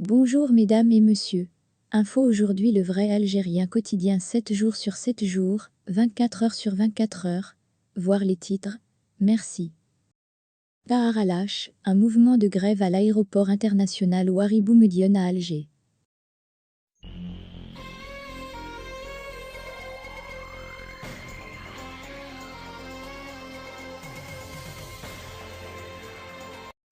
Bonjour mesdames et messieurs. Info aujourd'hui le vrai algérien quotidien 7 jours sur 7 jours, 24 heures sur 24 heures. Voir les titres. Merci. Tahar al-Ash, un mouvement de grève à l'aéroport international Ouari Boumediene à Alger.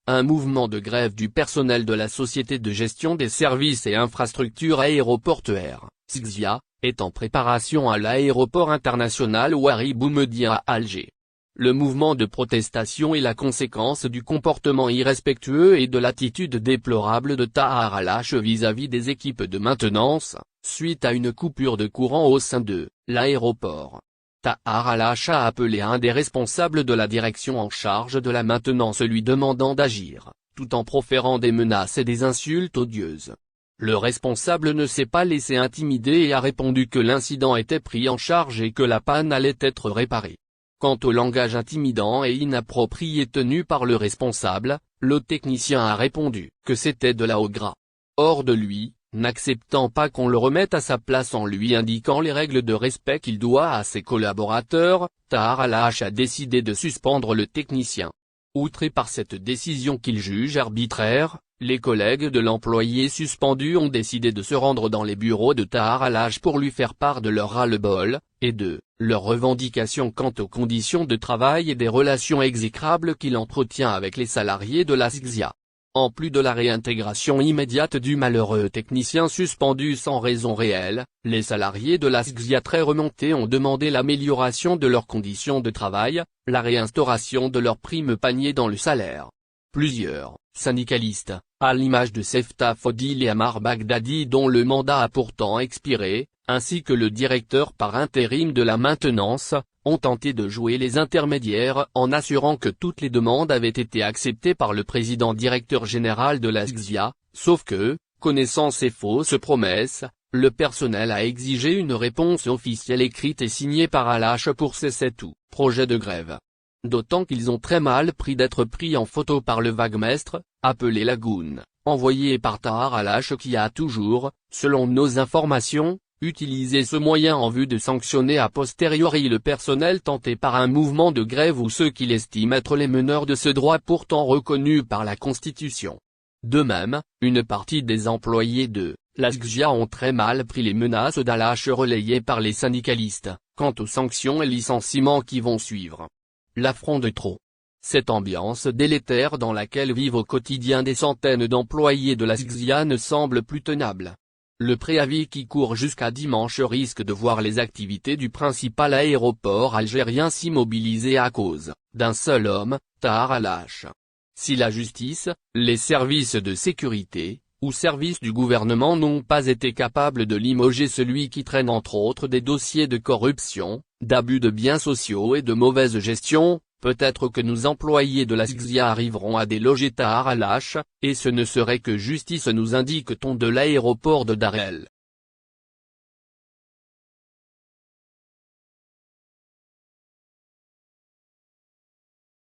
Un mouvement de grève du personnel de la Société de gestion des services et infrastructures aéroportuaires, SGZIA, est en préparation à l'aéroport international Ouari Boumediene à Alger. Le mouvement de protestation est la conséquence du comportement irrespectueux et de l'attitude déplorable de Tahar al-Ash vis-à-vis des équipes de maintenance, suite à une coupure de courant au sein de l'aéroport. Tahar al-Ash a appelé un des responsables de la direction en charge de la maintenance lui demandant d'agir, tout en proférant des menaces et des insultes odieuses. Le responsable ne s'est pas laissé intimider et a répondu que l'incident était pris en charge et que la panne allait être réparée. Quant au langage intimidant et inapproprié tenu par le responsable, le technicien a répondu que c'était de la haut gras. Hors de lui, n'acceptant pas qu'on le remette à sa place en lui indiquant les règles de respect qu'il doit à ses collaborateurs, Tahar al-Ash a décidé de suspendre le technicien. Outré par cette décision qu'il juge arbitraire, les collègues de l'employé suspendu ont décidé de se rendre dans les bureaux de Tahar al-Ash pour lui faire part de leur ras-le-bol, et de leurs revendications quant aux conditions de travail et des relations exécrables qu'il entretient avec les salariés de la SGZIA. En plus de la réintégration immédiate du malheureux technicien suspendu sans raison réelle, les salariés de la SGZIA très remontés ont demandé l'amélioration de leurs conditions de travail, la réinstauration de leur prime panier dans le salaire. Plusieurs syndicalistes, à l'image de Seftah Fodil et Amar Baghdadi dont le mandat a pourtant expiré, ainsi que le directeur par intérim de la maintenance, ont tenté de jouer les intermédiaires en assurant que toutes les demandes avaient été acceptées par le président directeur général de la SGZIA, sauf que, connaissant ces fausses promesses, le personnel a exigé une réponse officielle écrite et signée par al-Ash pour cesser tout projet de grève. D'autant qu'ils ont très mal pris d'être pris en photo par le vaguemestre, appelé Lagoon, envoyé par Tahar al-Ash qui a toujours, selon nos informations, utilisé ce moyen en vue de sanctionner a posteriori le personnel tenté par un mouvement de grève ou ceux qu'il estime être les meneurs de ce droit pourtant reconnu par la Constitution. De même, une partie des employés de la SGZIA ont très mal pris les menaces d'al-Ash relayées par les syndicalistes, quant aux sanctions et licenciements qui vont suivre. L'affront de trop. Cette ambiance délétère dans laquelle vivent au quotidien des centaines d'employés de la SGZIA ne semble plus tenable. Le préavis qui court jusqu'à dimanche risque de voir les activités du principal aéroport algérien s'immobiliser à cause d'un seul homme, Tahar al-Ash. Si la justice, les services de sécurité, ou services du gouvernement n'ont pas été capables de limoger celui qui traîne entre autres des dossiers de corruption, d'abus de biens sociaux et de mauvaise gestion, peut-être que nos employés de la SGZIA arriveront à déloger Tahar al-Ash, et ce ne serait que justice nous indique-t-on de l'aéroport de Dar el